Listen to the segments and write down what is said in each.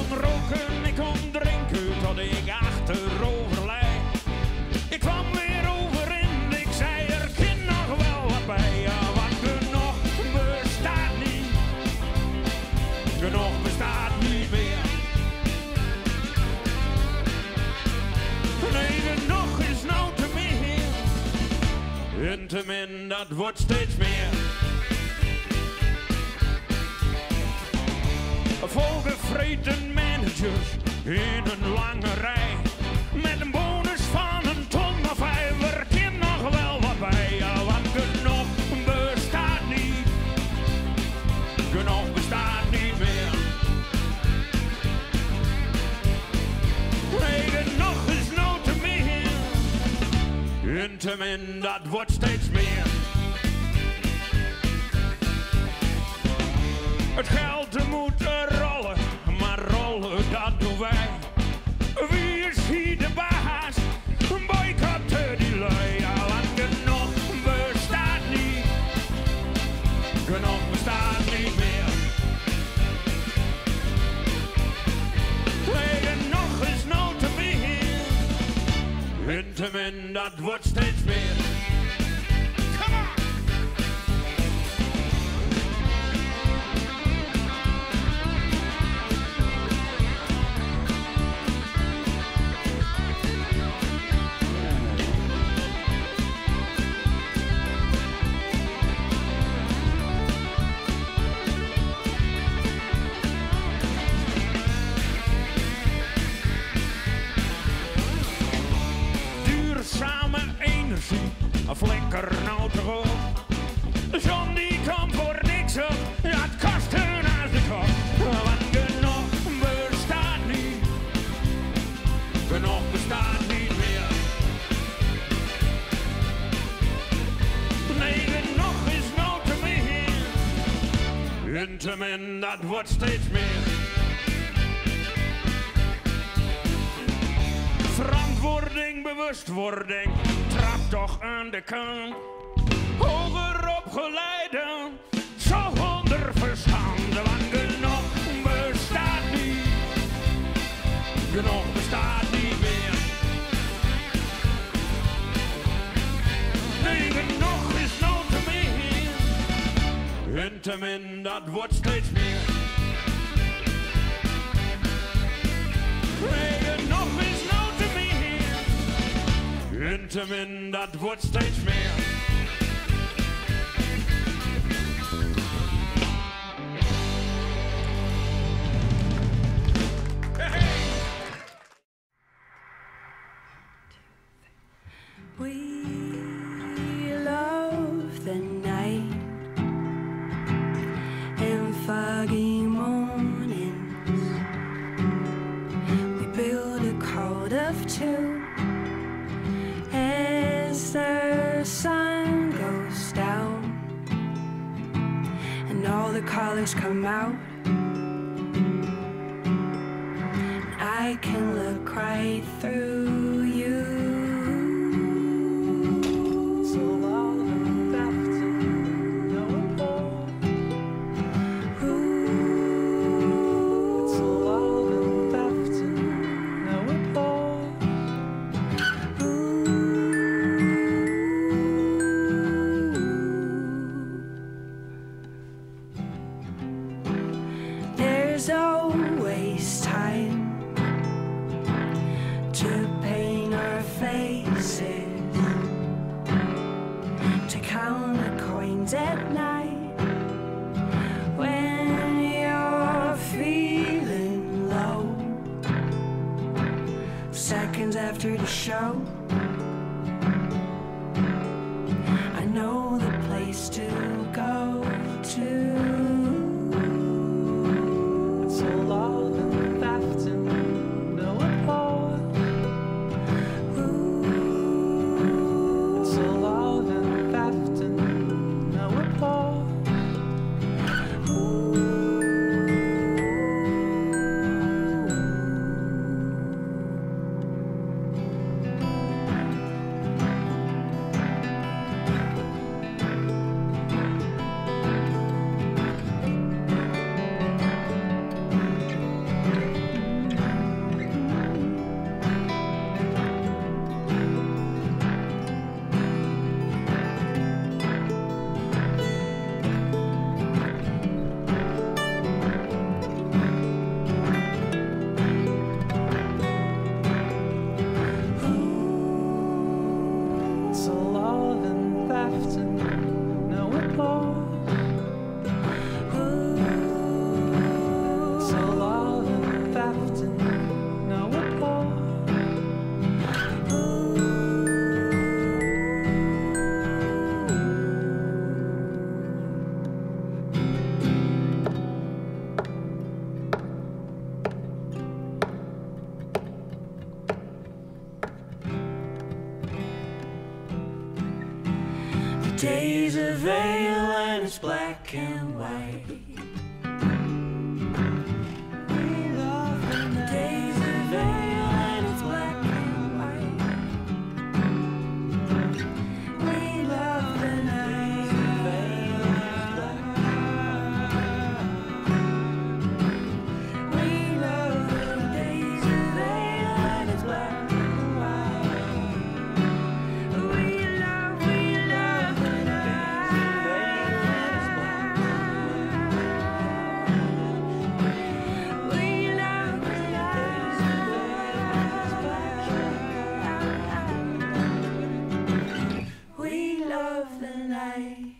kon roken, ik kon drinken tot ik achterover lei. Ik kwam weer overeind, ik zei er kind nog wel wat bij. Ja, wat genoeg bestaat niet, genoeg bestaat niet meer. Nee, genoeg is nou te meer. En te min, dat wordt steeds meer. Volgevreten managers in een lange rij. Met een bonus van een ton of 5, er kind nog wel wat bij. Ja, want genoeg bestaat niet, genoeg bestaat niet meer. Nee, genoeg is nou te meer. En te min, dat wordt steeds meer. Het geld moet rollen, maar rollen dat doen wij. Wie is hier de baas? Boycotten die lui. Ja, want genoeg bestaat niet, genoeg bestaat niet meer. Nee, genoeg is nou te meer. En te min, dat wordt steeds meer. Flikker nou toch op. De zon die komt voor niks op. Ja, het kost hun als de kop. Want genoeg bestaat niet, genoeg bestaat niet meer. Nee, genoeg is nou te meer. En te min, dat wordt steeds meer. Verantwoording, bewustwording, trap toch aan de kant. Hoger opgeleiden, zo onder verstand. Want genoeg bestaat niet, genoeg bestaat niet meer. Nee, genoeg is nou te meer. En te min, dat wordt steeds meer. Nee, genoeg is nou te meer. En te min, dat wordt steeds meer. We love the night and foggy mornings. We build a code of two as the sun goes down and all the colors come out. I can look right through you. There's always time to paint our faces, to count the coins at night when you're feeling low. Seconds after the show, I know the place to go to. Days of veil and it's black and white. Days of veil and it's black and white. We love the night. We love the days of veil and it's black and white. We love the night.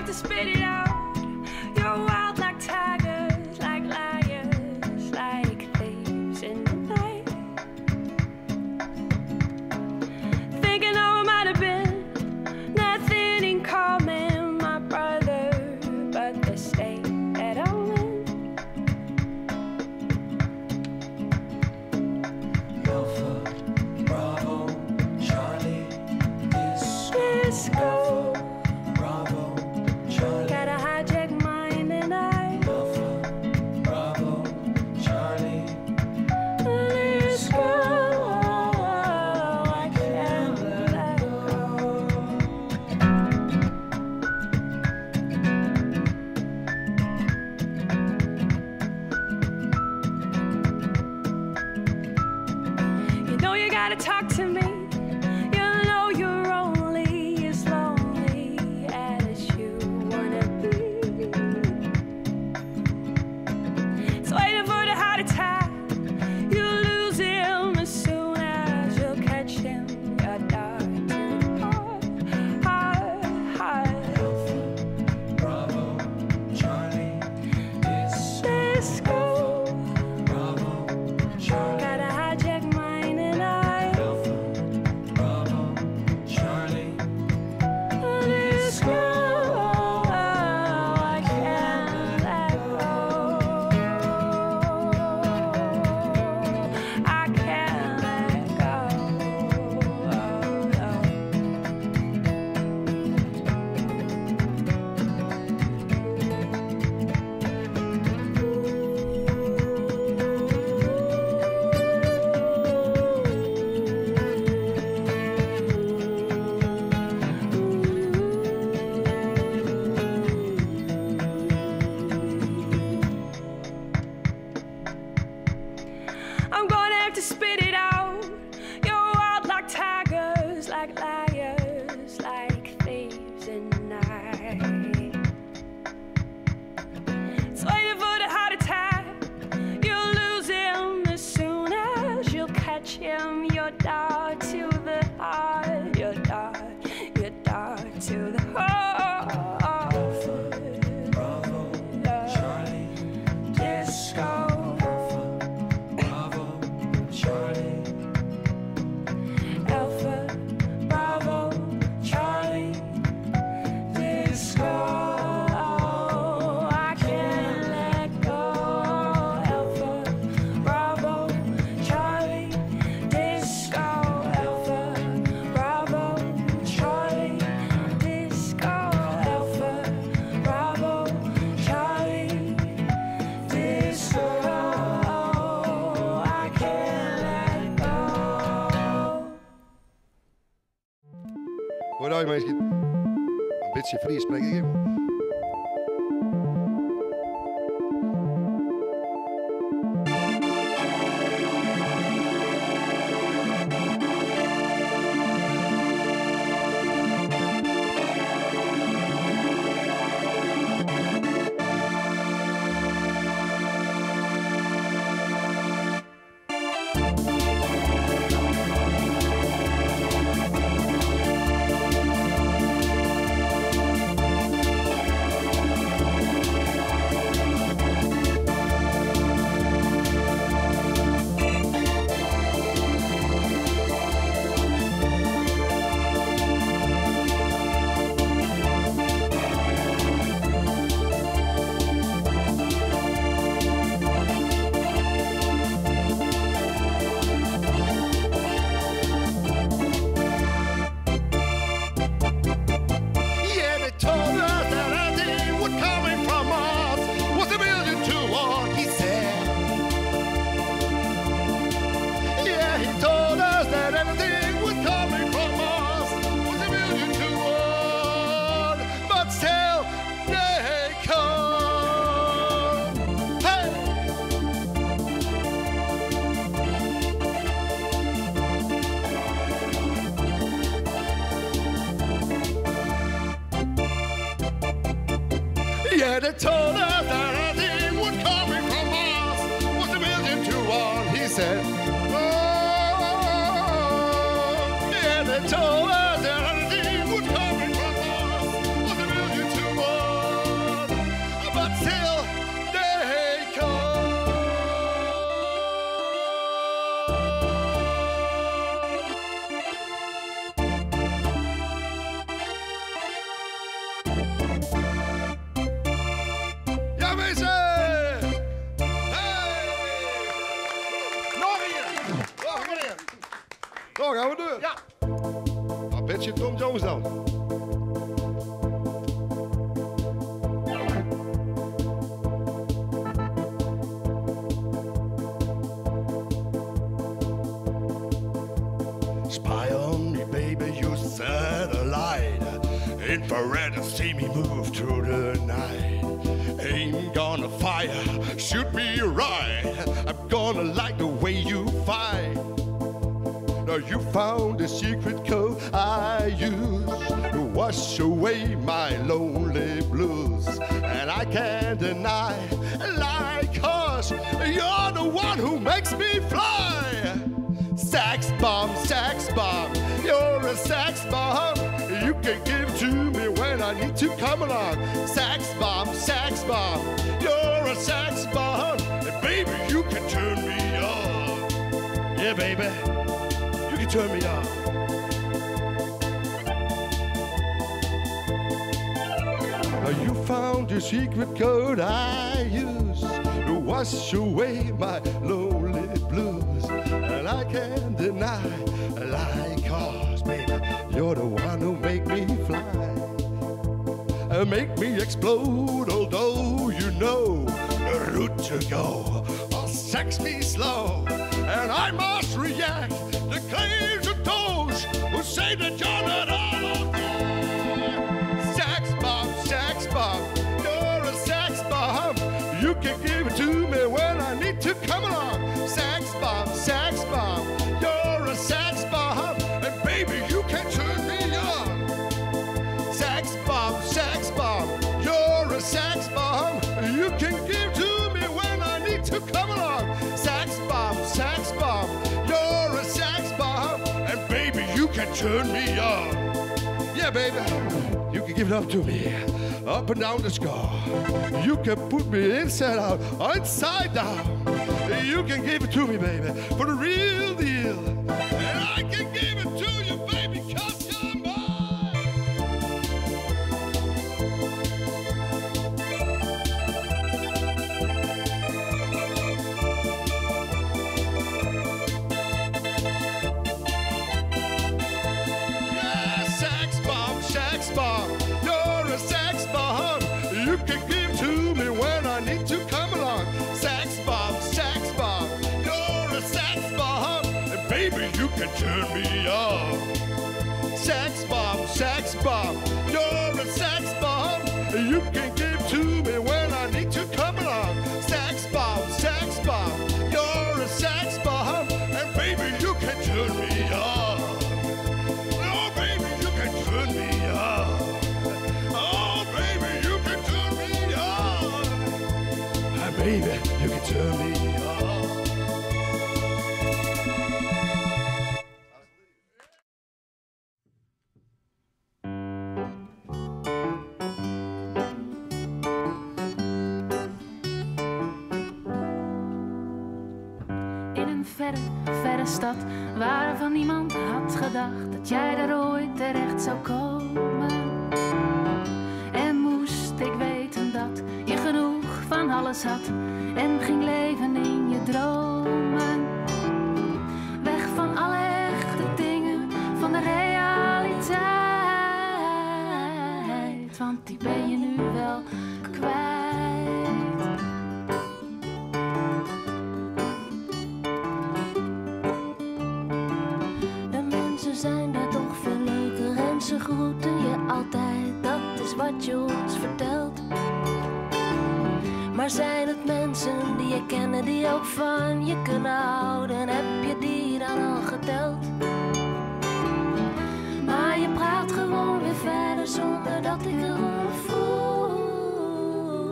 To spit it out. You're wild like tigers, like liars, like thieves in the night. Thinking I might have been nothing in common, my brother, but the state that I'm in. Alpha, Bravo, Charlie, Disco. Gotta hijack mine and I. Alpha, Bravo, Charlie, Let's go. I can't let go. You know you gotta talk to me. You know you're only as lonely as you wanna be. It's waiting for the heart attack. You lose him as soon as you catch him. You're dark to the heart. Bravo, Charlie, Disco. Bravo, Charlie, Gotta hijack mine and I. Alpha, Bravo, Charlie, Disco. I can't let go. I can't let go. I'm gonna have to spit it out. You're wild like tigers, like liars, like thieves in the night. It's waiting for the heart attack. You'll lose him as soon as you'll catch him. You're dark to the heart. You're dark to the heart. Bravo, Charlie, Disco. Bravo, Charlie, Alpha, Bravo, Charlie, Disco. I can't let go. Alpha, Bravo, Charlie, Disco. Alpha, Bravo, Charlie, Disco. Alpha, Bravo, Charlie, Disco. I can't let go. Goddag mensen. Een beetje Fries spreek ik even. Yeah, they told us that a team would come in from Mars. Was a million to one, he said. Oh, yeah, they told us that a team would come in from Mars. Was a million to one, but still they come. Ja, mensen! Hey! Nog hier! Nog meneer! Zo, gaan we door. Ja. Een beetje Tom Jones dan. Spy on me, baby, you satellite. Infrared and see me move through the night. Ain't gonna fire, shoot me right. I'm gonna like the way you fight. Now you found the secret code I use to wash away my lonely blues. And I can't deny, like cause you're the one who makes me fly. Sex bomb, you're a sex bomb. You can give to me when I need to come along. Sex bomb, you're a sex bomb. And baby, you can turn me on. Yeah, baby, you can turn me on. You found the secret code I use to wash away my lonely blues. And I can't deny, like cause, baby, you're the one who make me fly. Make me explode, although you know the route to go. Oh, sex me slow, and I must react. The claims of those who say that you're not all okay. Sex bomb, you're a sex bomb. You can give it to me when I need to come along. Sex bomb, you're a sex bomb. And baby, you can turn me on. Sex bomb, you're a sex bomb. You can give to me when I need to come along. Sex bomb, you're a sex bomb. And baby, you can turn me on. Yeah, baby, you can give it up to me. Up and down the scar. You can put me inside out, inside down. You can give it to me, baby, for the real deal. And I can give it to you, baby, 'cause you're mine. Yeah, sex bomb, you're a sex bomb. You can give to me when I need to come along. Sex bomb, you're a sex bomb. And baby, you can turn me on. Sex bomb, you're a sex bomb. You can give to me when I need to come along. Sex bomb, you're a sex bomb. And baby, you can turn me on. Oh, baby, you can turn me on. Oh, baby, you can turn me on. Baby, you can turn me on. In een verre, verre stad, waarvan niemand had gedacht dat jij daar ooit terecht zou komen. En moest ik weten dat je genoeg van alles had en ging leven in je dromen. Weg van alle echte dingen, van de realiteit, want die ben je nu wel kwijt. De mensen zijn daar toch veel leuker en ze groeten je altijd, dat is wat je ons vertelt. Maar zijn het mensen die je kennen, die ook van je kunnen houden? Heb je die dan al geteld? Maar je praat gewoon weer verder zonder dat ik erom voel.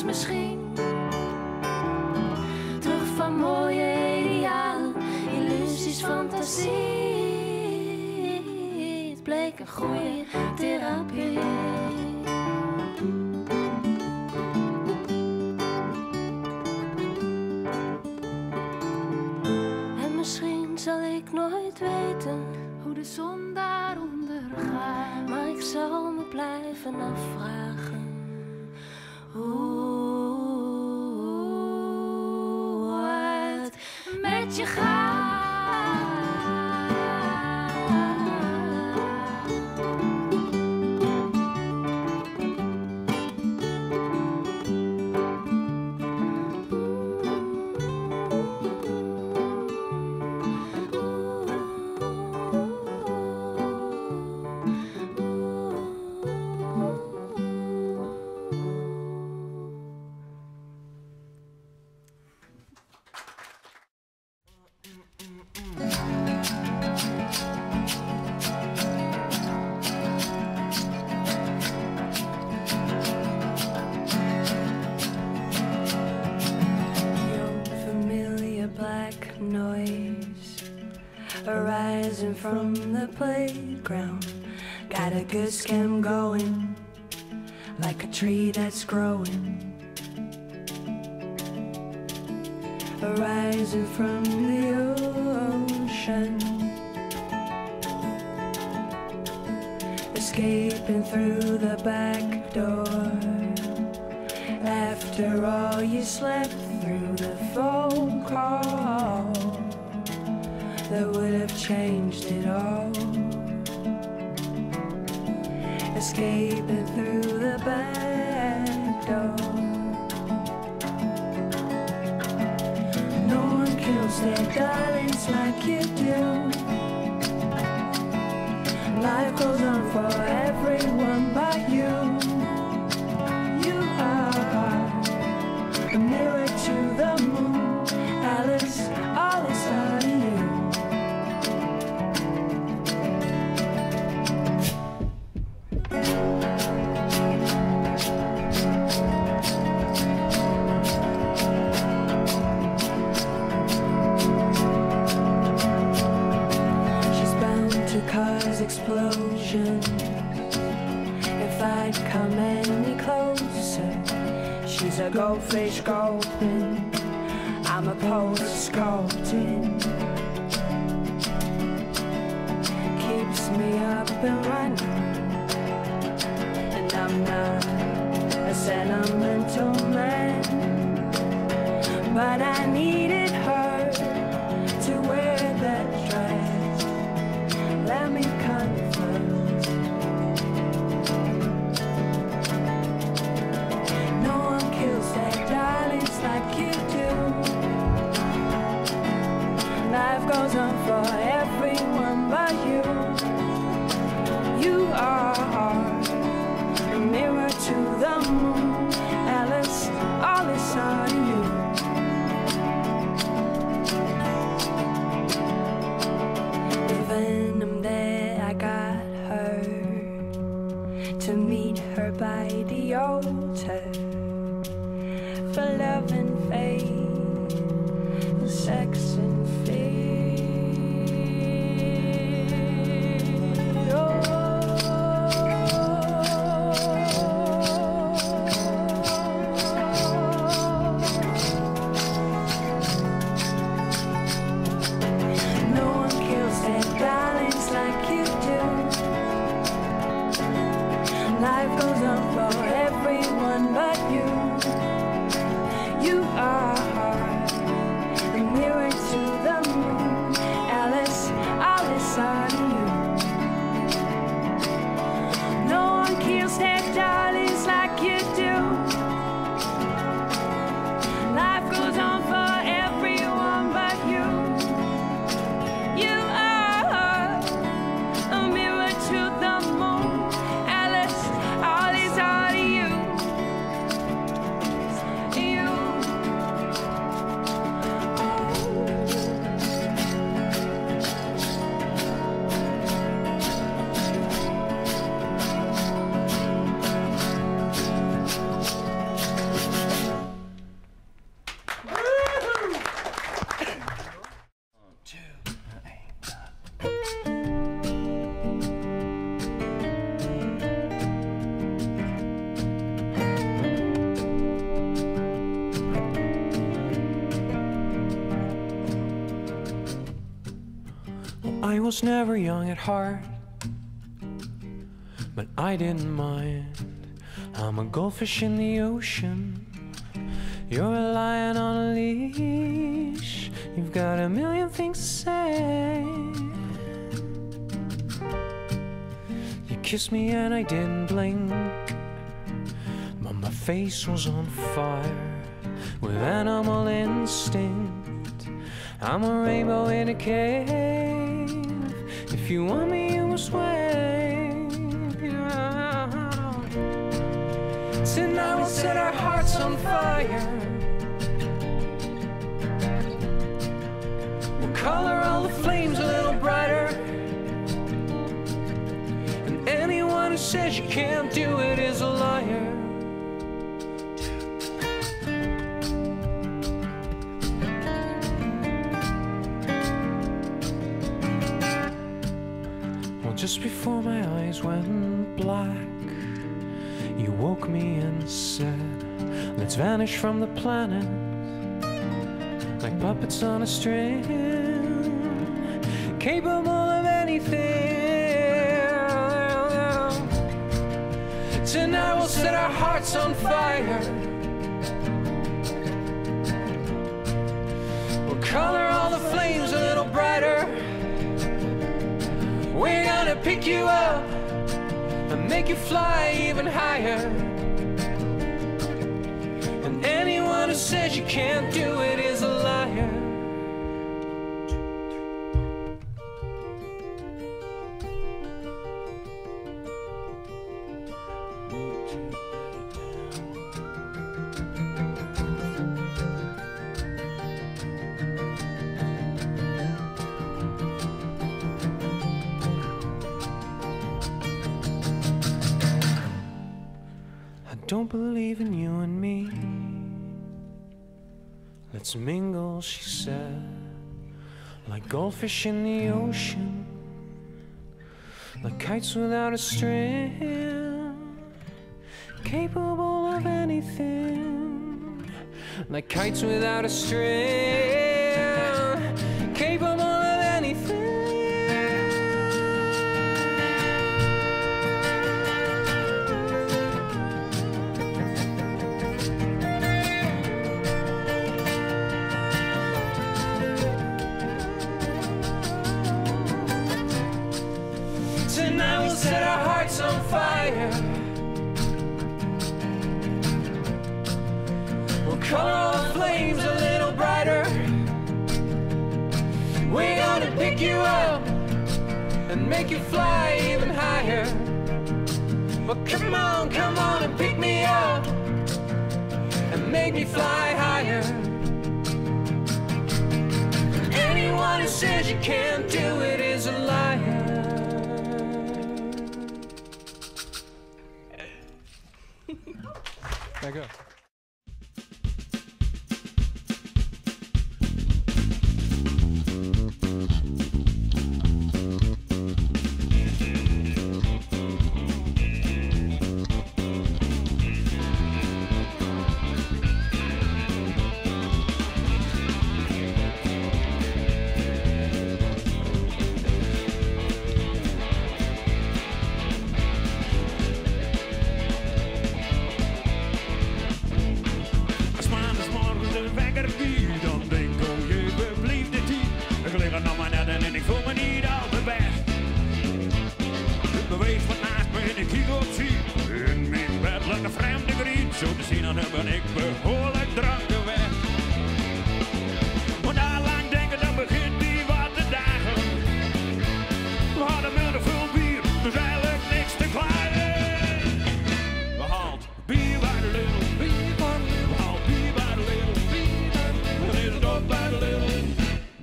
is misschien terug van mooie idealen, illusies, fantasie. Het bleek een goede therapie. En misschien zal ik nooit weten hoe de zon daaronder gaat, maar ik zal me blijven afvragen hoe het met je gaat. Arising from the playground, got a good scam going, like a tree that's growing. Arising from the ocean, escaping through the back door. After all, you slept through the phone call that would have changed it all. Escaping through the back door. No one kills their darlings like you do. Life goes on for everyone but you. You are a mirror to the moon, Alice, all is on you. Explosions. If I'd come any closer, she's a goldfish gulping, I'm a poet sculpting. Keeps me up and running, and I'm not a sentimental man, but I needed her to wear that dress. Let me confess, no one kills their darlings like you do. Life goes on for everyone but you. You are a mirror to the moon, Alice, all is on you. To meet her by the altar for love and faith, sex and fear. No one kills their darlings like you do. Life goes on for everyone but you. You are was never young at heart, but I didn't mind. I'm a goldfish in the ocean, you're a lion on a leash. You've got a million things to say. You kissed me and I didn't blink, but my face was on fire with animal instinct. I'm a rainbow in a cave. If you want me, you must wait. Tonight we'll set our hearts on fire. We'll color all the flames a little brighter. And anyone who says you can't do it is a liar. Just before my eyes went black, you woke me and said, let's vanish from the planet like puppets on a string, capable of anything. Tonight we'll set our hearts on fire. We'll color all the flames a little brighter. We're gonna pick you up and make you fly even higher. And anyone who says you can't do it is a liar. Don't believe in you and me. Let's mingle, she said, like goldfish in the ocean, like kites without a string, capable of anything, like kites without a string, capable of anything. Tonight we'll set our hearts on fire. We'll color all the flames a little brighter. We're gonna pick you up and make you fly even higher. But come on and pick me up and make me fly higher. Anyone who says you can't do it is a liar. Dank u wel.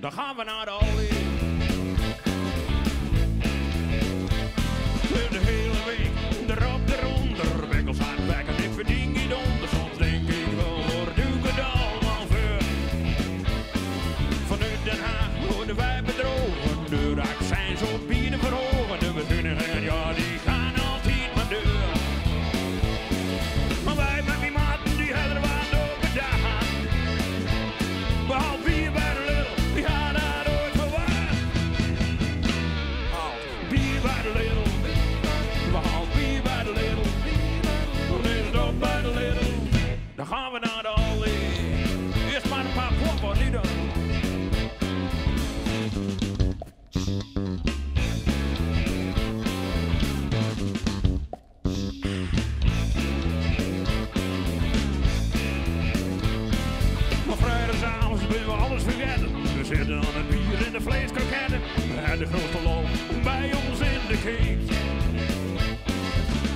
Dan gaan we naar de alweer. De hele week erop eronder. Wikkels aan weg en ik verdien niet onder. Soms denk ik wel, waar doe ik het allemaal voor? Vanuit Den Haag worden wij bedrogen. De accijns op bieden verhogen. De bezuinigingen, ja, die gaan altijd maar deur. Maar wij met die maten, die hebben wat op gedaan. Behalve hier bij de lul, die gaan daar ooit. Dan gaan we naar de Allee. Eerst maar een paar kloppen, niet dan. Maar vrijdagavond willen we alles vergeten. We zitten aan het bier in de vleeskroketten. We hebben de grote lol bij ons in de keet.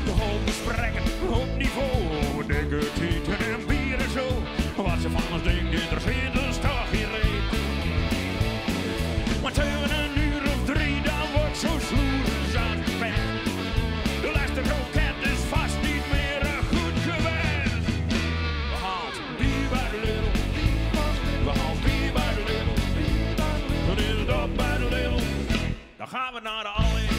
De hoop gesprekken op niveau. We dikke tieten en bier en zo. Wat ze van ons ding interesseert, dus toch geen reet. Maar tegen een uur of 3, dan wordt zo sloers aan het vet. De laatste kroket is vast niet meer een goed gewend. We haalt bier bij de Lidl. We haalt bier bij de Lidl. Dan is het op bij de Lidl. Dan gaan we naar de Allee.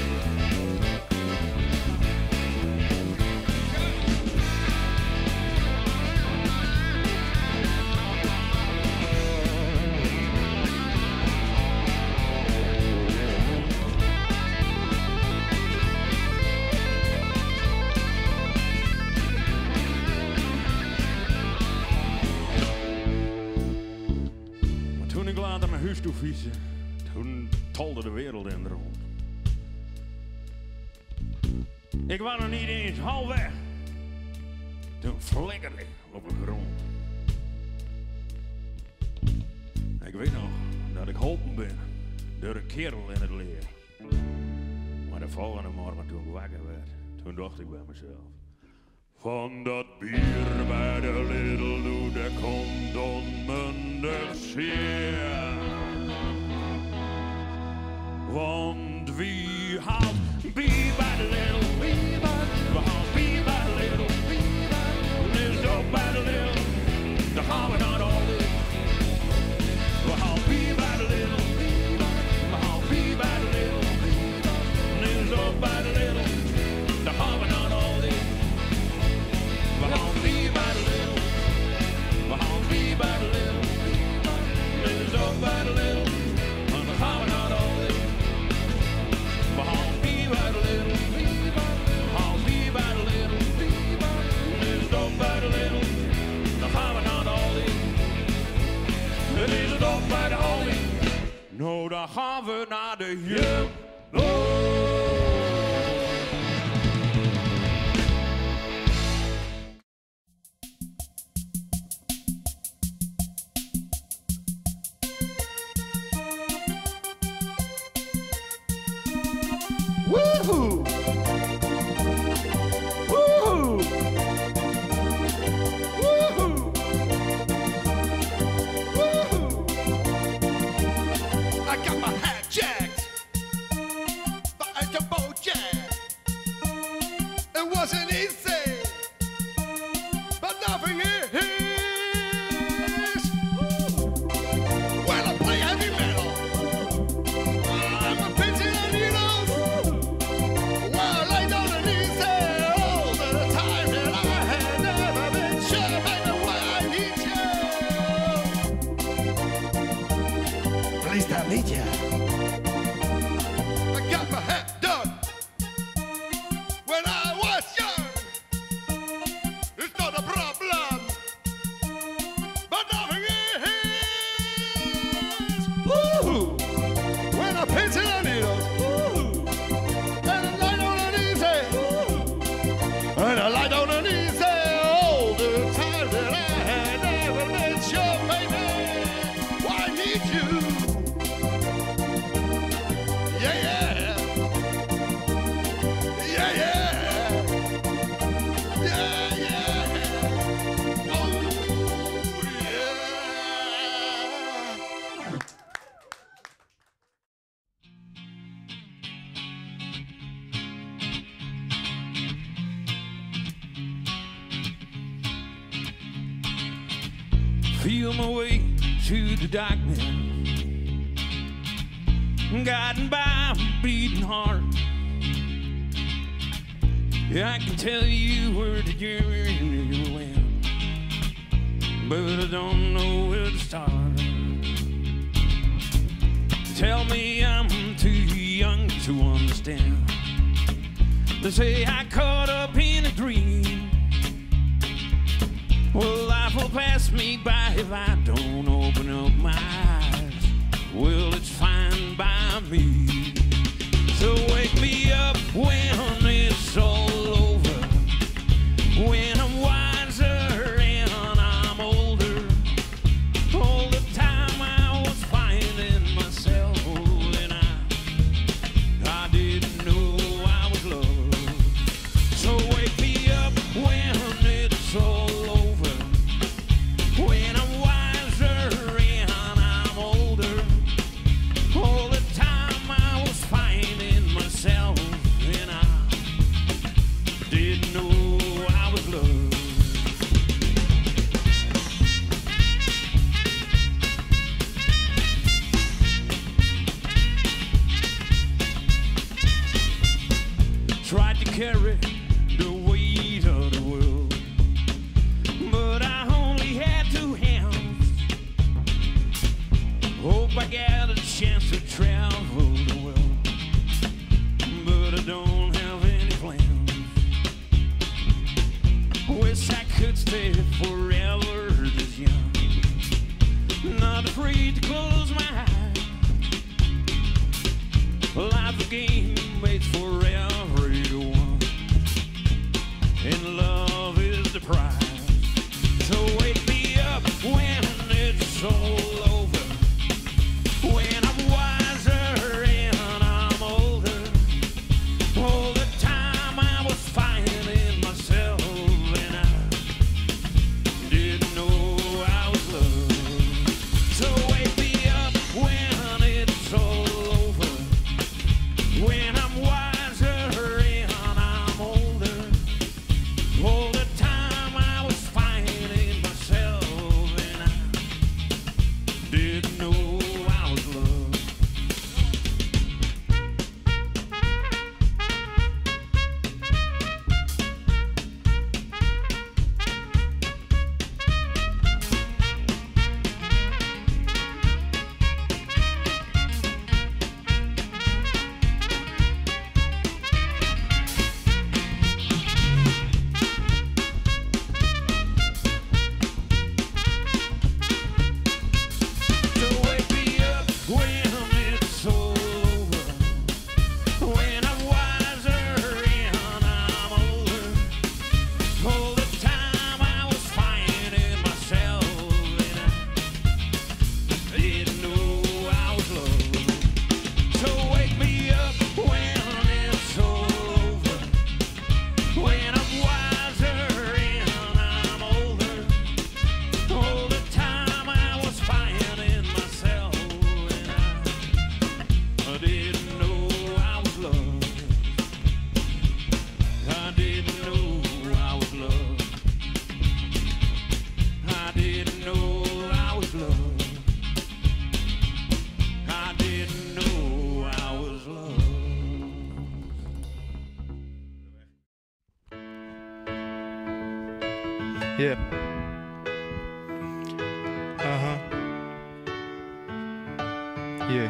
Toen ik later naar huis toe fietste, toen tolde de wereld in de rond. Ik was nog niet eens halfweg. Toen flikkerde ik op de grond. Ik weet nog dat ik geholpen ben door een kerel in het leer. Maar de volgende morgen toen ik wakker werd, toen dacht ik bij mezelf. Van dat bier bij de Lidl doet de komt onmundig zeer. Want wie haalt bier bij de Lidl? We haalt bier bij de Lidl. Is het ook bij de Lidl? Dan gaan we naar de Allee. We haalt bier bij de Lidl. We haalt bier bij de Lidl. Is het ook bij de Lidl? Dan gaan we naar de Allee. We haalt bier bij de Lidl. We haalt bier bij de Lidl. Dit is ook bij de Lidl. En dan gaan we naar de Allee. We haalt bier bij de Lidl. We haalt bier bij de Lidl. Dit is ook bij de Lidl. Dan gaan we naar de Allee. Dit is het ook bij de Allee. Nou, dan gaan we naar de Jumbo. Woohoo! Woohoo! Woohoo! Woohoo! I got my hat jacked by a jumbo jet. It wasn't easy, but nothing is. When I play heavy metal, I'm a pitching and needles. Well, I don't easy all the time that I had never been sure, baby, why I need you. Please don't need you. I got my hat done when I was young. It's not a problem, but nothing is. Woo! When I pinch it on needles, and I lie on an easy, and I lie on an easy all the time that I had never been sure, baby, why I need you. Yeah, yeah. Yeah, yeah. Yeah, yeah. Oh, yeah. Feel my way to the darkness, guiding by a beating heart. Yeah, I can tell you where the journey went, but I don't know where to start. Tell me I'm too young to understand. They say I caught up in a dream. Well, I all pass me by if I don't open up my eyes. Well, it's fine by me. So wake me up when it's all over, when I'm wiser and I'm older. All the time I was finding myself, and I didn't know I was loved. So wake me up when it's all over, when I'm wiser and I'm older. All the time I was finding myself, and I didn't know I was loved. Tried to carry the weight of the world, but I only had 2 hands. Hope I get a chance to travel the world, but I don't have any plans. Wish I could stay forever this young, not afraid to close my eyes. Life's a game made for everyone, and love is the prize. So wake me up when it's all over, when I'm wiser and I'm older. All the time I was finding myself, and I didn't know I was loved. So wake me up when it's all over, when I'm wiser and I'm older. All the time I was finding myself, and I didn't know I was loved. So wake me up when it's all over, when I'm wiser and I'm older. All the time I was finding myself, and I didn't know I was loved. So wake me up when it's all over, when I'm wiser and I'm older. All the time I was finding myself, and I didn't know I was loved. I didn't know I was loved. I didn't know I was loved. I didn't know I was loved. Yeah. Yeah.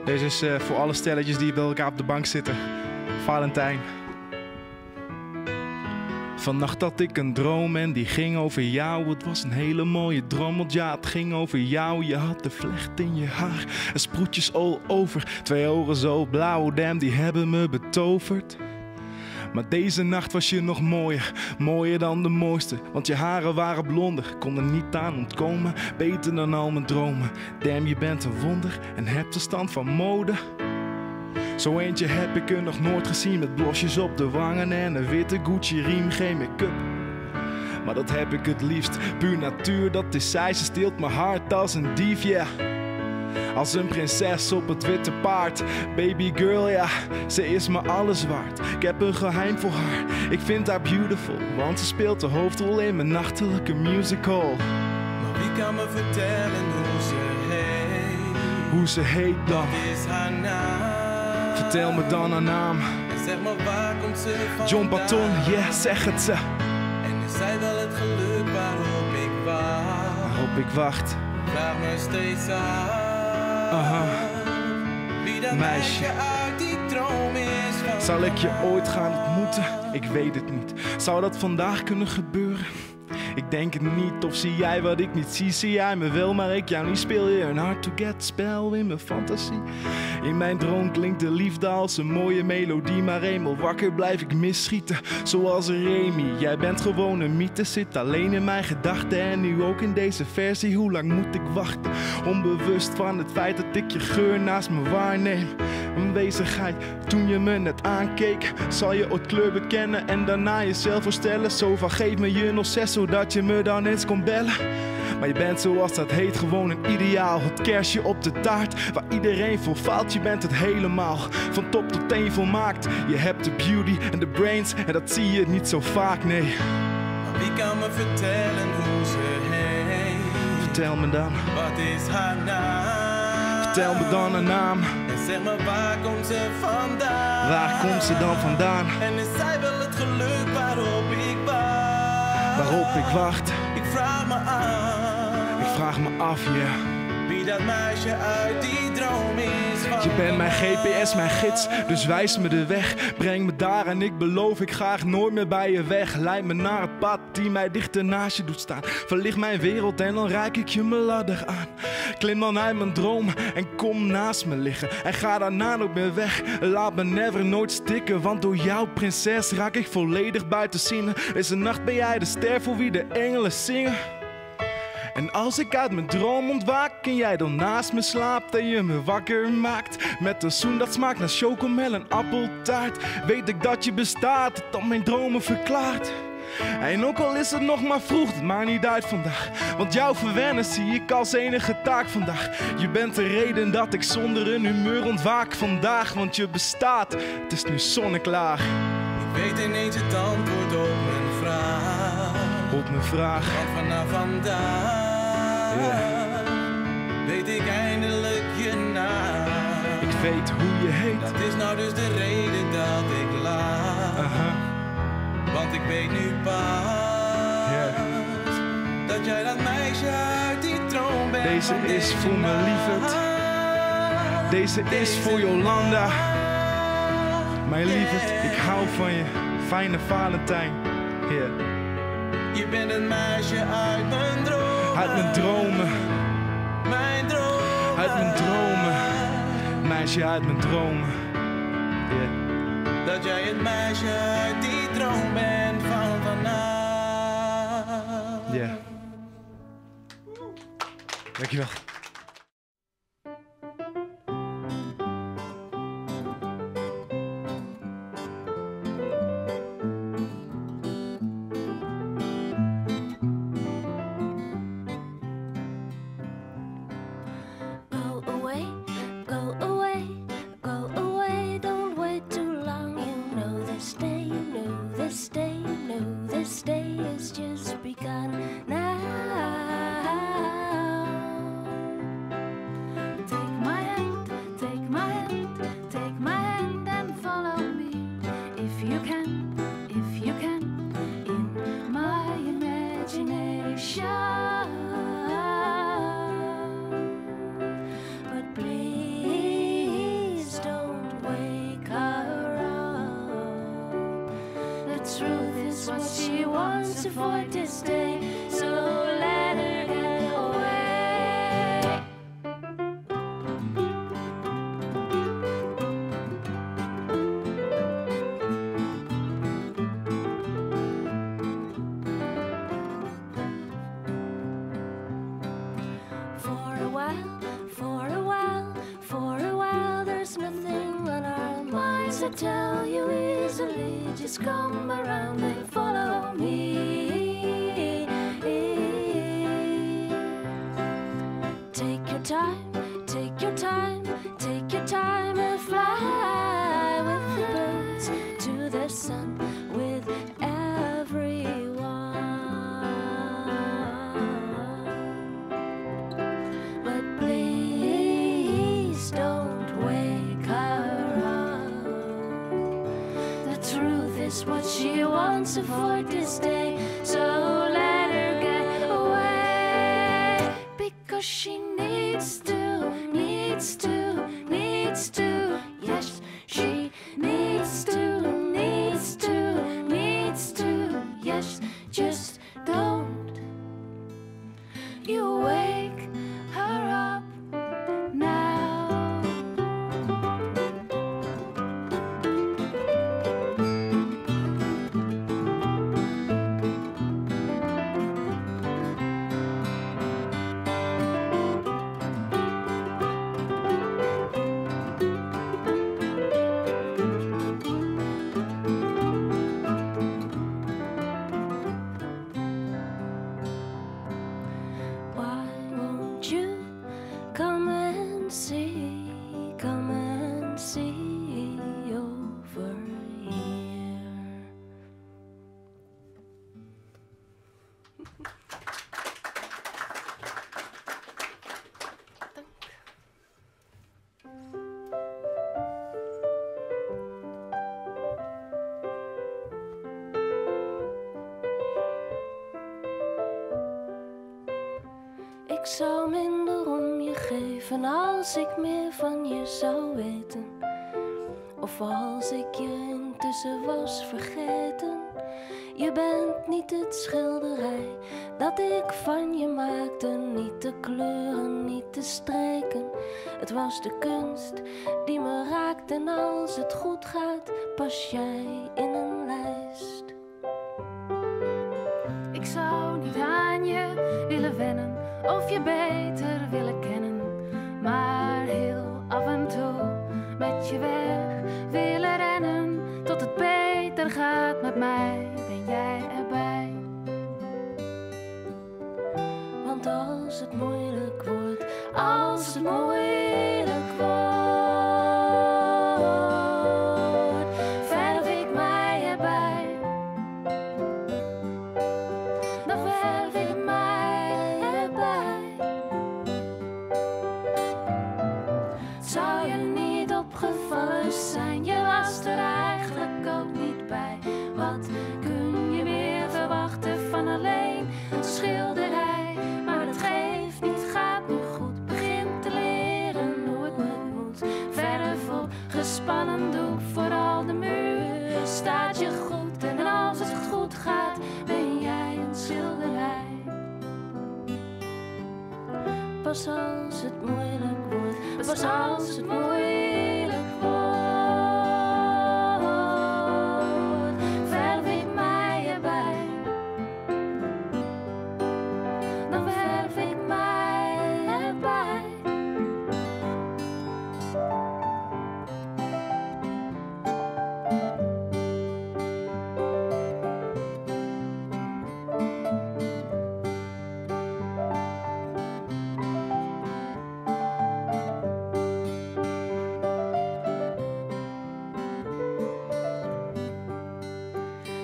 Deze is voor alle stelletjes die bij elkaar op de bank zitten. Valentijn. Vannacht had ik een droom en die ging over jou. Het was een hele mooie droom, want ja, het ging over jou. Je had de vlecht in je haar en sproetjes all over. 2 ogen zo blauw, damn, die hebben me betoverd. Maar deze nacht was je nog mooier, mooier dan de mooiste. Want je haren waren blonder, kon er niet aan ontkomen. Beter dan al mijn dromen. Damn, je bent een wonder en hebt de stand van mode. Zo eentje heb ik er nog nooit gezien, met blosjes op de wangen en een witte Gucci riem, geen make-up. Maar dat heb ik het liefst, puur natuur, dat is zij. Ze steelt mijn hart als een dief, yeah. Als een prinses op het witte paard. Baby girl, ja, ze is me alles waard. Ik heb een geheim voor haar, ik vind haar beautiful. Want ze speelt de hoofdrol in mijn nachtelijke musical. Maar wie kan me vertellen hoe ze heet? Hoe ze heet dan? Wat is haar naam? Vertel me dan haar naam. En zeg me waar komt ze vandaan? John Baton, yeah, zeg het ze. En is zij wel het geluk waarop ik wacht? Waarop ik wacht. Vraag me steeds af. Aha. Wie dat dat meisje uit die droom is van Zal ik je ooit gaan ontmoeten? Ik weet het niet. Zou dat vandaag kunnen gebeuren? Ik denk het niet, of zie jij wat ik niet zie? Zie jij me wel, maar ik jou niet? Speel je een hard to get spel in mijn fantasie? In mijn droom klinkt de liefde als een mooie melodie, maar eenmaal wakker blijf ik misschieten, zoals een Remy. Jij bent gewoon een mythe, zit alleen in mijn gedachten en nu ook in deze versie. Hoe lang moet ik wachten? Onbewust van het feit dat ik je geur naast me waarneem. Aanwezigheid toen je me net aankeek. Zal je ooit kleur bekennen en daarna jezelf voorstellen? Zo van geef me je nog 6 zodat je me dan eens kon bellen. Maar je bent zoals dat heet gewoon een ideaal. Het kerstje op de taart waar iedereen voor faalt. Je bent het helemaal, van top tot teen volmaakt. Je hebt de beauty en de brains en dat zie je niet zo vaak, nee. Maar wie kan me vertellen hoe ze heet? Vertel me dan. Wat is haar naam? Vertel me dan een naam. En zeg me waar komt ze vandaan? Waar komt ze dan vandaan? En is zij wel het geluk waarop ik wacht? Waarop ik wacht? Ik vraag me af. Ik vraag me af, ja. Wie dat meisje uit die droom is van Je bent mijn GPS, mijn gids, dus wijs me de weg. Breng me daar en ik beloof, ik ga echt nooit meer bij je weg. Leid me naar het pad die mij dichter naast je doet staan. Verlicht mijn wereld en dan reik ik je mijn ladder aan. Klim dan uit mijn droom en kom naast me liggen. En ga daarna nooit meer weg, laat me never nooit stikken. Want door jouw prinses raak ik volledig buiten zinnen. Deze nacht ben jij de ster voor wie de engelen zingen. En als ik uit mijn droom ontwaak en jij dan naast me slaapt en je me wakker maakt met een zoen dat smaakt naar chocomel en appeltaart, weet ik dat je bestaat, dat mijn dromen verklaart. En ook al is het nog maar vroeg, het maakt niet uit vandaag, want jou verwennen zie ik als enige taak vandaag. Je bent de reden dat ik zonder een humeur ontwaak vandaag, want je bestaat, het is nu zonneklaar. Ik weet ineens het antwoord op mijn vraag. Op mijn vraag. Want vanaf vandaag weet ik eindelijk je naam. Ik weet hoe je heet. Dat is nou dus de reden dat ik laat. Want ik weet nu pas dat jij dat meisje uit die droom bent. Deze is voor mijn lieverd. Deze is voor Jolanda. Mijn lieverd, ik hou van je. Fijne Valentijn. Je bent een meisje uit mijn dromen. Uit mijn dromen. Mijn dromen. Uit mijn dromen. Meisje uit mijn dromen. Dat jij het meisje uit die droom bent van vanaf. Ja. Dankjewel. I tell you easily, just come around and follow me. Take your time, take your time, take your time and fly with the birds to the sun with everyone. But please don't wake her up. The truth is what she wants avoid this day, so let her get away, because she needs to Ik zou minder om je geven als ik meer van je zou weten. Of als ik je intussen was vergeten. Je bent niet het schilderij dat ik van je maakte. Niet de kleuren, niet de streken. Het was de kunst die me raakte. En als het goed gaat, pas jij in een lijst. Ik zou niet aan je willen wennen of je beter willen kennen. Maar heel af en toe met je weg willen rennen. Tot het beter gaat met mij, ben jij erbij. Want als het moeilijk wordt, als het moeilijk wordt, verf ik mij erbij. Dan verf ik mij erbij. Het zou je niet opgevallen zijn, je was er eigenlijk ook niet bij. Wat kun je meer verwachten van alleen een schilderij? Maar dat geeft niet, gaat nu goed. Begin te leren hoe het moet. Verf op gespannen doek, vooral de muur staat je goed. En als het goed gaat, ben jij een schilderij. Pas als het moeilijk wordt, pas als het moeilijk wordt, verf ik mij erbij. Dan verf ik mij erbij.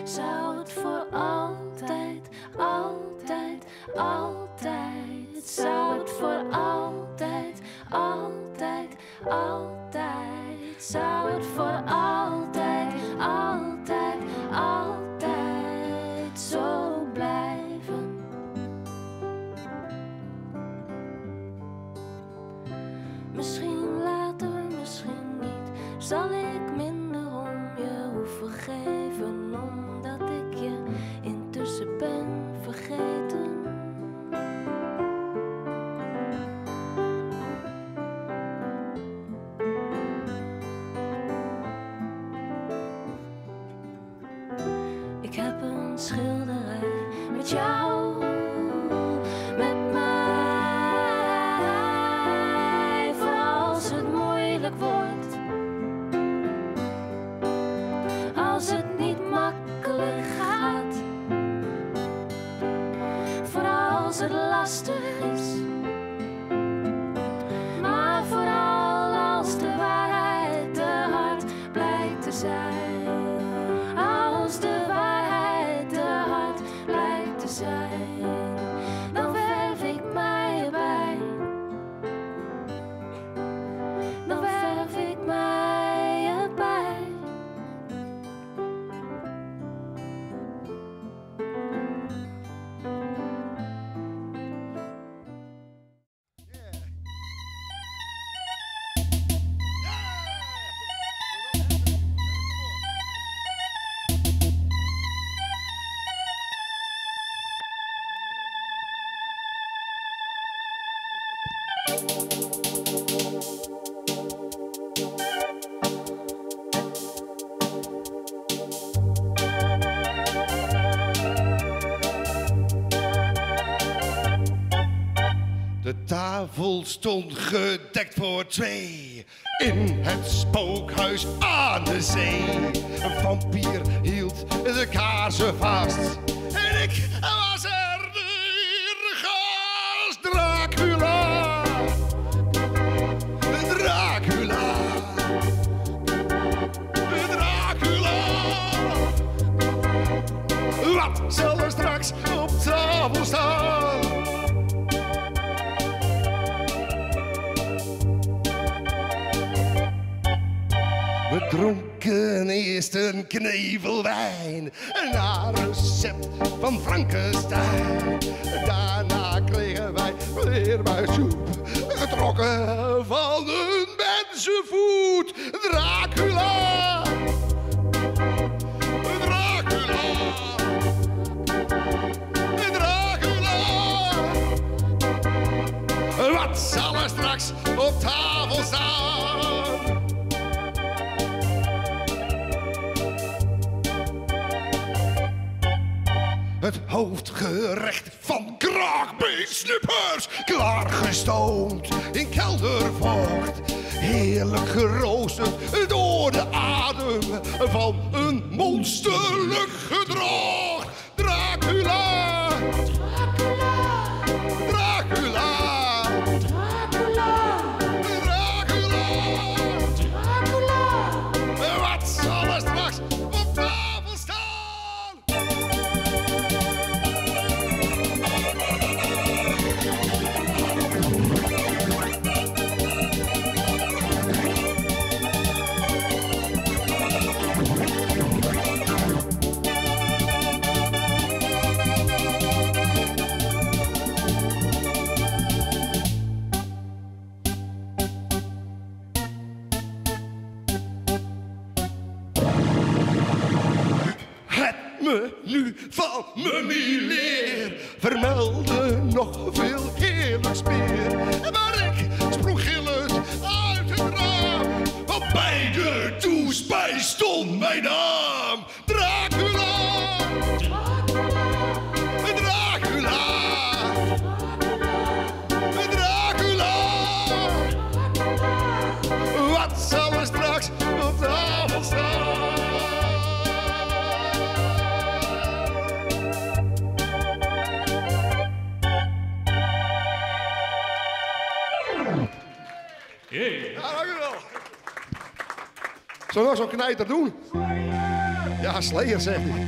Zou het voor altijd, altijd, altijd, zou het voor altijd, altijd, altijd, zou het voor altijd, altijd, altijd zo blijven? Misschien later, misschien niet, zal ik minder om je hoeven geven, omdat ik je intussen ben vergeten. Ik heb een schilderij met jou, met mij, voor als het moeilijk wordt, als het niet makkelijk gaat, voor als het lastig is, maar vooral als de waarheid te hard blijkt te zijn. Als de waarheid te hard blijkt te zijn, dan verf ik mij erbij. Dan verf ik mij erbij. De tafel stond gedekt voor twee in het spookhuis aan de zee. Een vampier hield de kaarsen vast en ik was er de gast. Dracula, Dracula, Dracula. Wat zal er straks op tafel staan? We dronken eerst een knevel wijn, naar recept van Frankenstein. Daarna kregen wij leer mijn soep. Getrokken van een mensenvoet. Dracula. Dracula. Dracula. Wat zal er straks op tafel staan? Het hoofdgerecht van kraakbeensnippers, klaargestoomd in keldervocht. Heerlijk geroosterd door de adem van een monsterlijk gedrocht. Dracula! Dracula! Dracula! Dracula! Dracula! Dracula! Wat zal er straks op tafel staan? Nu van me leer vermelde nog veel heerlijks meer. Maar ik sprong gillend uit het raam, want bij de toespijs stond mijn naam. Dracula! Dracula! Dracula! Wat zal er straks op tafel staan? Ja, dank u wel. Zullen we nog zo'n knijter doen? Ja, Slayer, zegt hij.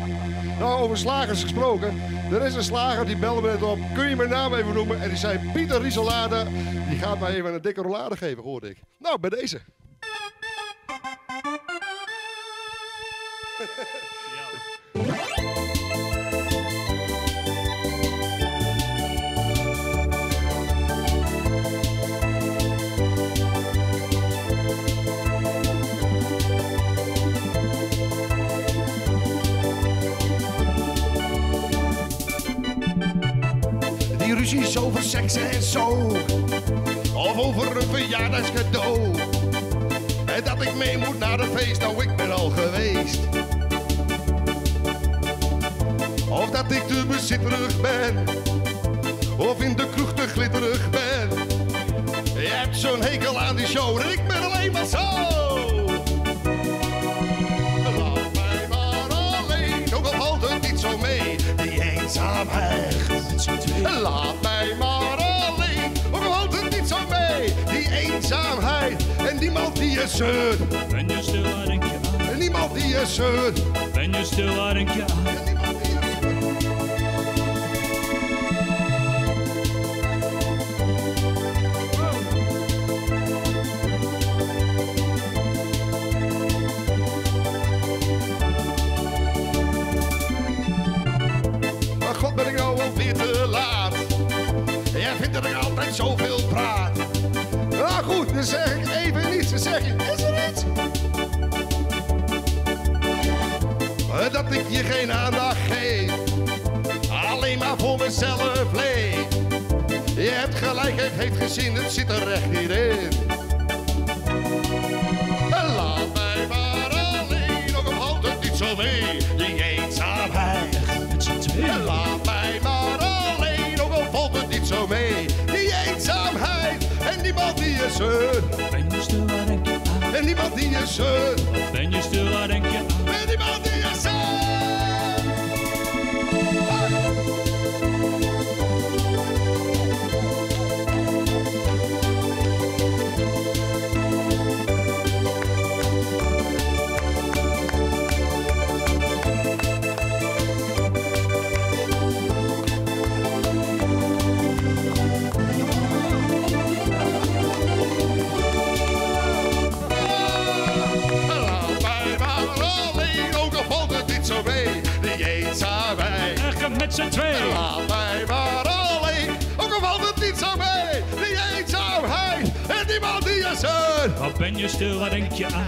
Nou, over slagers gesproken. Er is een slager die belde me net op. Kun je mijn naam even noemen? En die zei Pieter Rieselade. Die gaat mij even een dikke rollade geven, hoorde ik. Nou, bij deze. Ruzies over seks en zo, of over een verjaardagscadeau. En dat ik mee moet naar een feest, nou ik ben al geweest. Of dat ik te bezitterig ben, of in de kroeg te glitterig ben. Je hebt zo'n hekel aan die show en ik ben alleen maar zo. Laat mij maar alleen, ook al valt het niet zo mee, die eenzaamheid. Laat mij maar alleen, ook al valt het niet zo mee, die eenzaamheid. En niemand die je zeurt. Ben je stil, waar denk je aan? En niemand die je zeurt. Ben je stil, waar denk je aan? En niemand die je zeurt. Maar god, ben ik nou alweer te laat? Jij vindt dat ik altijd zoveel praat. Nou goed, dan zeg ik even niets. Dan zeg je, is er iets? Dat ik je geen aandacht geef, alleen maar voor mezelf leef. Je hebt gelijk, het heeft geen zin, het zit er echt hierin. Laat mij maar alleen, ook al valt het niet zo mee, die eenzaamheid. Laat mij maar alleen, ook al valt het niet zo mee, die eenzaamheid. En niemand die je zeurt. Ben je stil, waar denk je aan? En niemand die je zeurt. Ben je stil, waar denk je aan? En niemand die je zeurt. Met z'n tweeën. Laat mij maar alleen, ook al valt het niet zo mee. zeut? Wat ben je stil, wat denk je aan?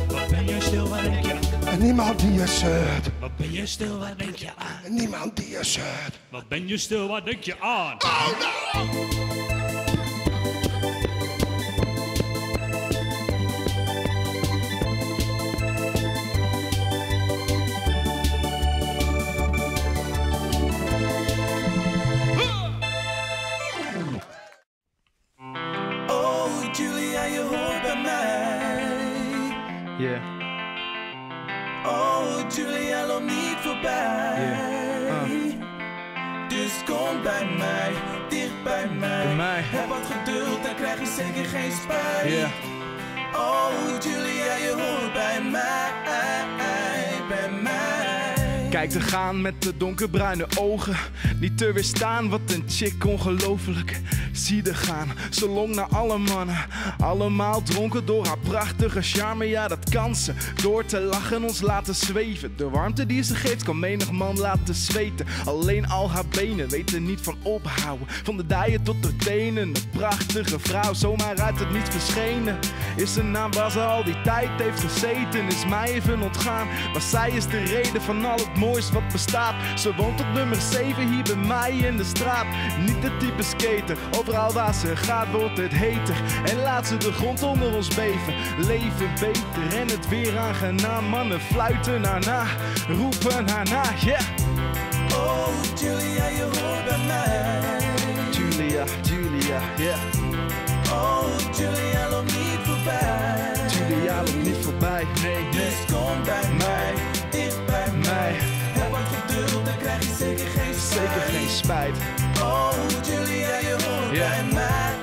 Wat ben je stil, wat denk je aan? Niemand die je zeut. Wat ben je stil, wat denk je aan? Niemand die je zeut. Wat ben je stil, wat denk je aan? Oh no! Yeah. Oh, Julia, loop niet voorbij. Dus kom bij mij, dicht bij mij. Heb wat geduld, dan krijg je zeker geen spijt. Yeah. Oh, Julia, je hoort bij mij, bij mij. Kijk te gaan met de donkerbruine ogen. Niet te weerstaan, wat een chick, ongelooflijk. Zie er gaan, ze long naar alle mannen. Allemaal dronken door haar prachtige charme. Ja, dat kan ze, door te lachen ons laten zweven. De warmte die ze geeft kan menig man laten zweten. Alleen al haar benen weten niet van ophouden. Van de dijen tot de tenen. Een prachtige vrouw, zomaar uit het niets verschenen. Is een naam waar ze al die tijd heeft gezeten. Is mij even ontgaan, maar zij is de reden van al het moois wat bestaat. Ze woont op nummer 7 hier bij mij in de straat. Niet de type skater, overal waar ze gaat wordt het heter. En laat ze de grond onder ons beven. Leven beter en het weer aangenaam. Mannen fluiten haar na, roepen haar na, yeah. Oh, Julia, je hoort bij mij. Julia, Julia, yeah. Oh, Julia, loop niet voorbij. Julia, loop niet voorbij, nee, nee. Dus kom bij mij, dicht bij mij. Heb wat geduld, dan krijg je zeker geen spijt. Zeker geen spijt. Oh, Julia, je hoort bij mij,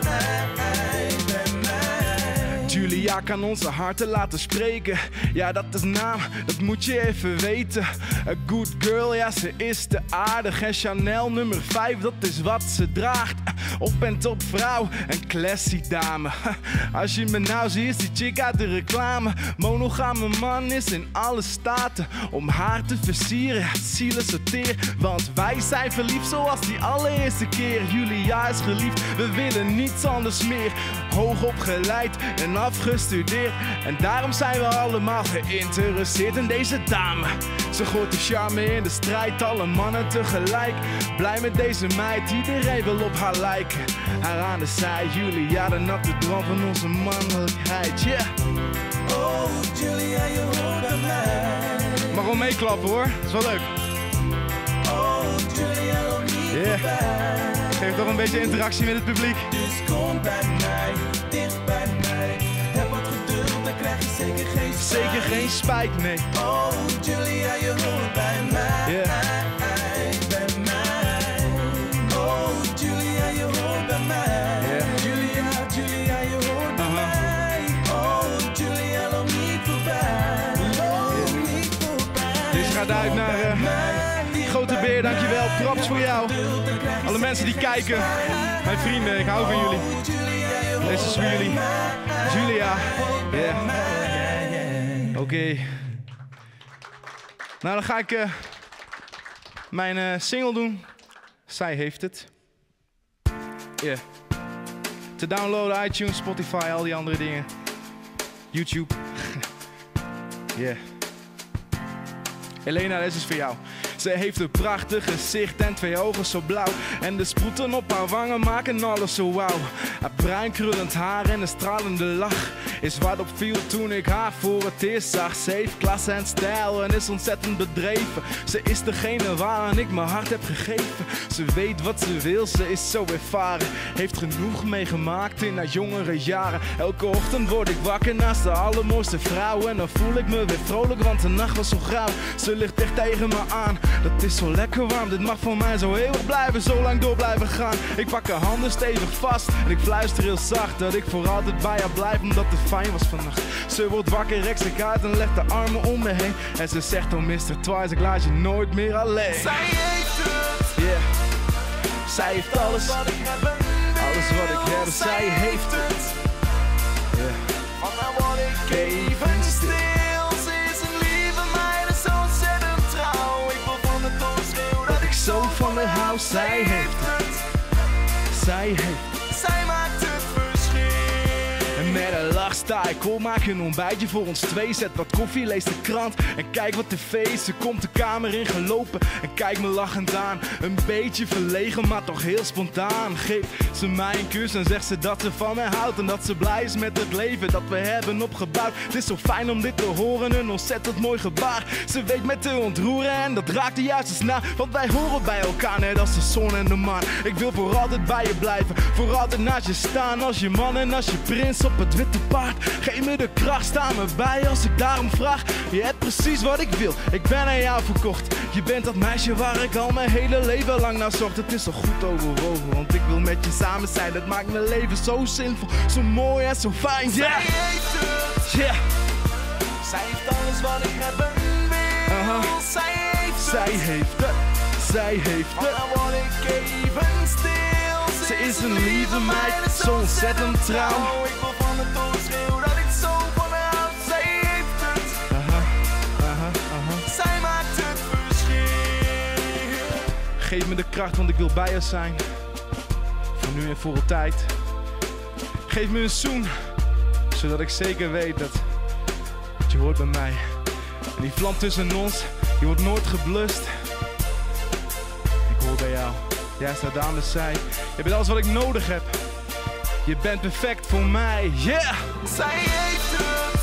bij mij. Julia kan onze harten laten spreken. Ja, dat is naam, dat moet je even weten. A good girl, ja, ze is te aardig. En Chanel nummer 5, dat is wat ze draagt. Op en top vrouw, een classy dame. Als je me nou ziet, is die chick uit de reclame. Monogame man is in alle staten. Om haar te versieren, ja, zielen sorteer. Want wij zijn verliefd zoals die allereerste keer. Julia is geliefd, we willen niets anders meer. Hoog opgeleid en afgestudeerd. En daarom zijn we allemaal geïnteresseerd in deze dame. Ze gooit de charme in de strijd, alle mannen tegelijk. Blij met deze meid, iedereen wil op haar lijken. Haar aan de zij, Julia, de natte droom van onze mannelijkheid, yeah. Oh, Julia, je hoort bij mij. Mag wel meeklappen hoor, is wel leuk. Oh, Julia, loop niet voorbij. Geef toch een beetje interactie met het publiek. Dus kom bij mij, dicht bij mij. Heb wat geduld, dan krijg je zeker geen spijt. Zeker geen spijt, nee. Oh, Julia, je hoort bij mij, bij mij. Oh, Julia, je hoort bij mij. Julia, Julia, je hoort bij mij. Oh, Julia, loop niet voorbij. Loop niet voorbij. Deze gaat uit naar Grote Beer, dankjewel. Props voor jou. Alle mensen die kijken. Mijn vrienden, ik hou van jullie. Deze is voor jullie. Julia. Yeah. Oké. Nou, dan ga ik mijn single doen. Zij heeft het. Yeah. Te downloaden, iTunes, Spotify, al die andere dingen. YouTube. Yeah. Elena, deze is voor jou. Ze heeft een prachtig gezicht en 2 ogen zo blauw. En de sproeten op haar wangen maken alles zo wauw. Haar bruin krullend haar en een stralende lach is wat opviel toen ik haar voor het eerst zag. Ze heeft klasse en stijl en is ontzettend bedreven. Ze is degene waaraan ik mijn hart heb gegeven. Ze weet wat ze wil, ze is zo ervaren. Heeft genoeg meegemaakt in haar jongere jaren. Elke ochtend word ik wakker naast de allermooiste vrouw. En dan voel ik me weer vrolijk, want de nacht was zo grauw. Ze ligt echt tegen me aan, dat is zo lekker warm. Dit mag voor mij zo eeuwig blijven, zo lang door blijven gaan. Ik pak haar handen stevig vast en ik fluister heel zacht dat ik voor altijd bij haar blijf, omdat het fijn was vannacht. Ze wordt wakker, rekt zich uit en legt de armen om me heen. En ze zegt, oh Mr. Twice, ik laat je nooit meer alleen. Zij heeft het. Yeah. Zij heeft alles. Wat ik heb en wil. Alles wat ik heb, zij heeft het. Yeah. Van haar word ik even stil. Ze is een lieve meid en zo ontzettend trouw. Ik wil van het onschreeuw dat ik Zo van me hou, zij heeft het. Zij heeft het. Zij maakt het verschil. En sta ik op, maak een ontbijtje voor ons twee. Zet wat koffie, lees de krant en kijk wat tv. Ze komt de kamer in gelopen en kijkt me lachend aan. Een beetje verlegen, maar toch heel spontaan. Geeft ze mij een kus en zegt ze dat ze van mij houdt. En dat ze blij is met het leven dat we hebben opgebouwd. Het is zo fijn om dit te horen, een ontzettend mooi gebaar. Ze weet me te ontroeren en dat raakt de juiste snaar. Want wij horen bij elkaar, net als de zon en de maan. Ik wil voor altijd bij je blijven, voor altijd naast je staan. Als je man en als je prins op het witte paard. Geef me de kracht, sta me bij als ik daarom vraag. Je hebt precies wat ik wil, ik ben aan jou verkocht. Je bent dat meisje waar ik al mijn hele leven lang naar zocht. Het is zo goed overwogen, want ik wil met je samen zijn. Dat maakt mijn leven zo zinvol, zo mooi en zo fijn. Zij heeft het, yeah. Zij heeft alles wat ik hebben wil. Zij heeft het, zij heeft het, zij heeft het. Dan word ik even stil. Ze is een lieve meid, zo ontzettend trouw. Ik wil van het doorschreeuwen dat ik zo van haar houd. Zij heeft het, zij maakt het verschil. Geef me de kracht, want ik wil bij je zijn. Voor nu en voor altijd. Geef me een zoen, zodat ik zeker weet dat je hoort bij mij. En die vlam tussen ons, die wordt nooit geblust. Ik hoor bij jou, jij staat aan de zij. Je bent alles wat ik nodig heb. Je bent perfect voor mij, yeah! Zij heeft het,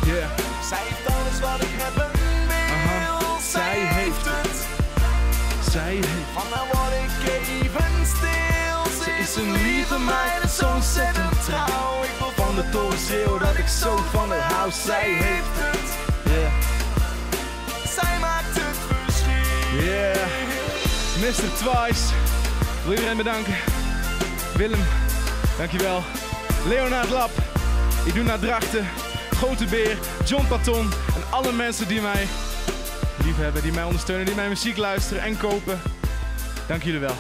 Yeah. zij heeft alles wat ik hebben wil. Zij heeft het, zij heeft. Van haar word ik even stil. Ze is een lieve meid, zo ontzettend trouw. Ik wil van de toren schreeuwen dat ik zo van haar hou. Zij heeft het, yeah. Zij maakt het verschil. Yeah. Mr. Twice. Ik wil iedereen bedanken. Willem, dankjewel. Leonard Lap, ik doe naar Drachten. Grote Beer, John Paton en alle mensen die mij lief hebben, die mij ondersteunen, die mijn muziek luisteren en kopen. Dank jullie wel.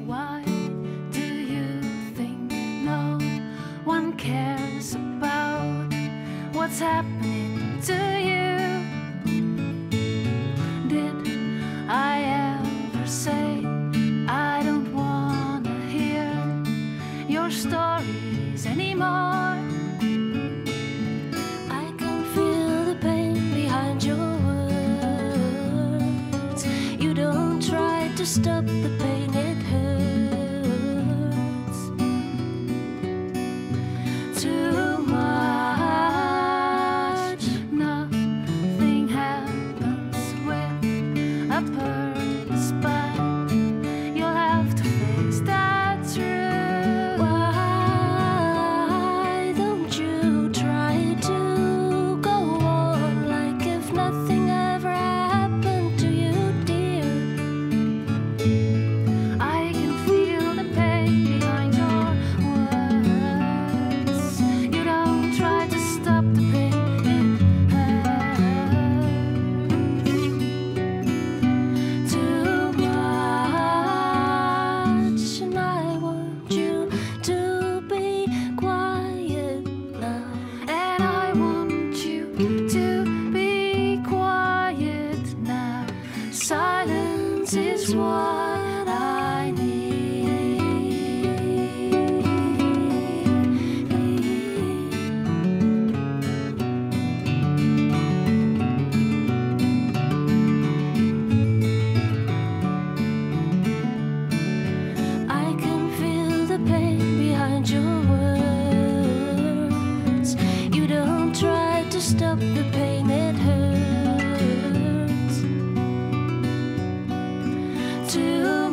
Why do you think no one cares about what's happening to you? Did I ever say I don't wanna hear your stories anymore? I can feel the pain behind your words. You don't try to stop the pain, it hurts too much. Nothing happens with a purpose, but you'll have to face that truth. Why don't you try to go on like if nothing ever happened to you, dear? I can feel the pain behind your words. You don't try to stop the pain, it hurts too much. And I want you to be quiet now. And I want you to be quiet now. Silence is what I I can feel the pain behind your words. You don't try to stop the pain, it hurts too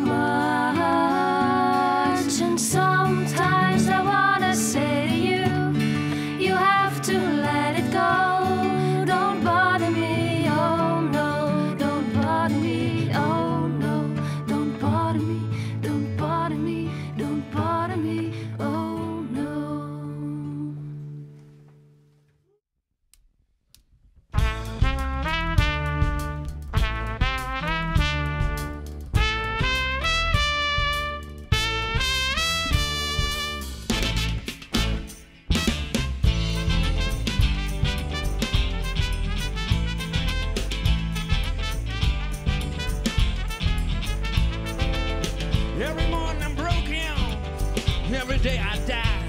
the day I die.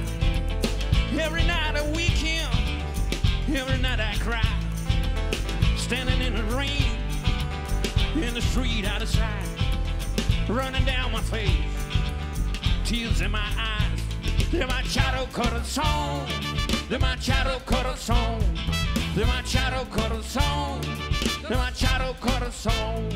Every night I weekend, every night I cry. Standing in the rain, in the street out of sight, running down my face, tears in my eyes. They're my shadow corazón, they're my shadow corazón, they're my shadow corazón, they're my shadow corazón.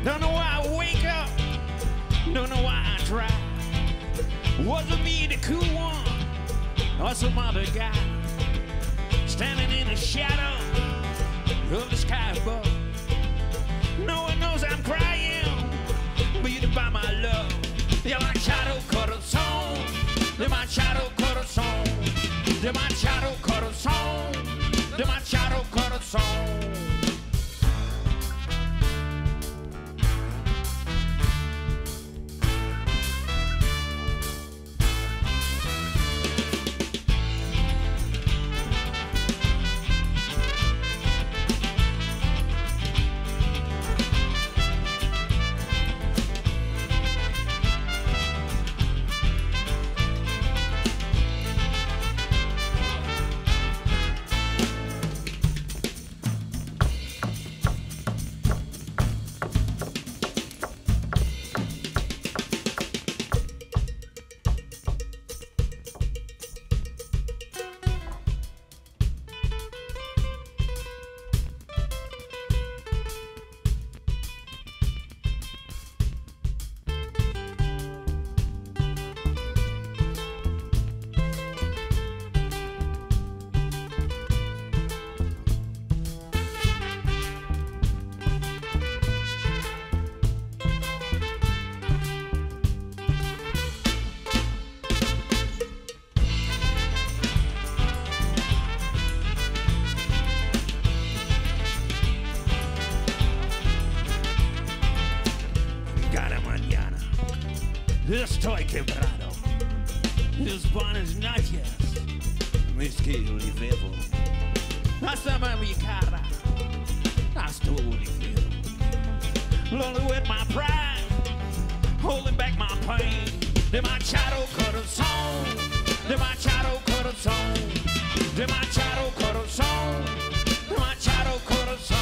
Don't know why I wake up, don't know why I try. Wasn't me the cool one, or some other guy, standing in the shadow of the sky above. No one knows I'm crying, beaten by my love. They're my shadow corazón, they're my shadow corazón, they're my shadow corazón, they're my shadow corazón. Estoy quebrado, mis buenas noches, mis queridos vivo. Hasta mi cara, hasta olivero. Lonely with my pride, holding back my pain. De machado corazón, de machado corazón, de machado corazón, de machado corazón.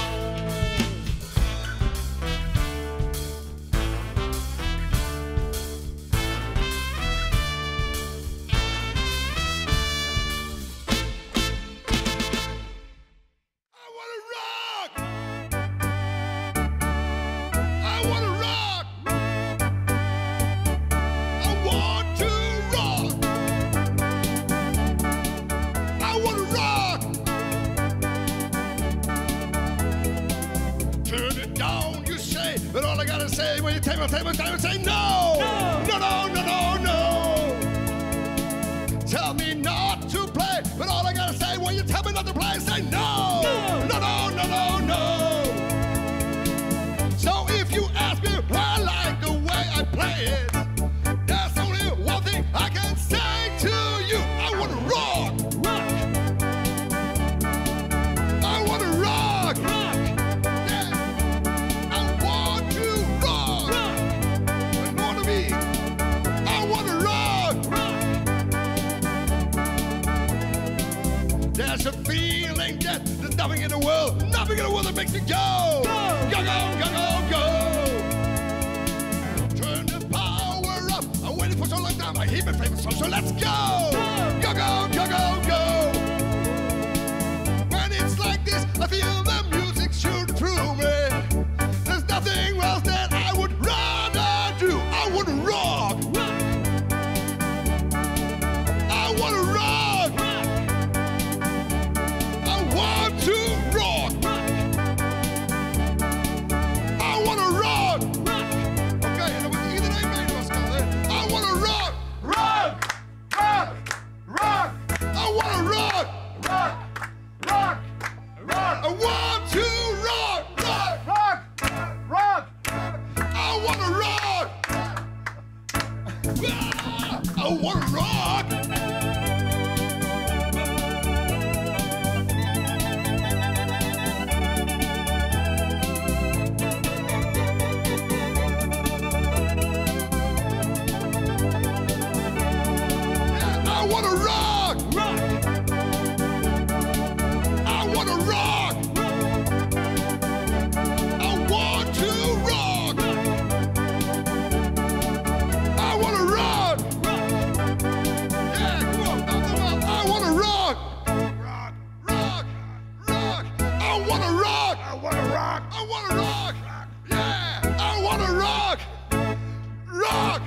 Say no! No, no, no, no, no! Tell me not to play, but all I gotta say when you tell me not to play, say no! No, no, no, no, no! So if you ask me why I like the way I play it, there's only one thing I can say to you. I wanna rock! Rock! I wanna rock! Rock! Yeah! I want to rock! Rock! I wanna rock! Rock! There's a feeling that there's nothing in the world that makes me go! Go! Go, go, go, go, go! Turn the power up! I'm waiting for so long time, I hear my favorite song, so let's go! Go, go, go, go, go! When it's like this, I feel the music shoot through me. There's nothing else that I would rather do. I wanna rock! Rock! I wanna rock! Rock! I want to rock! Rock! I wanna rock! Rock! Oké, en dan moet iedereen mee was kan, hè? I wanna rock! Rock! Rock! Rock! I wanna rock! I wanna rock. I wanna rock. I wanna rock. Yeah, I wanna rock. Rock.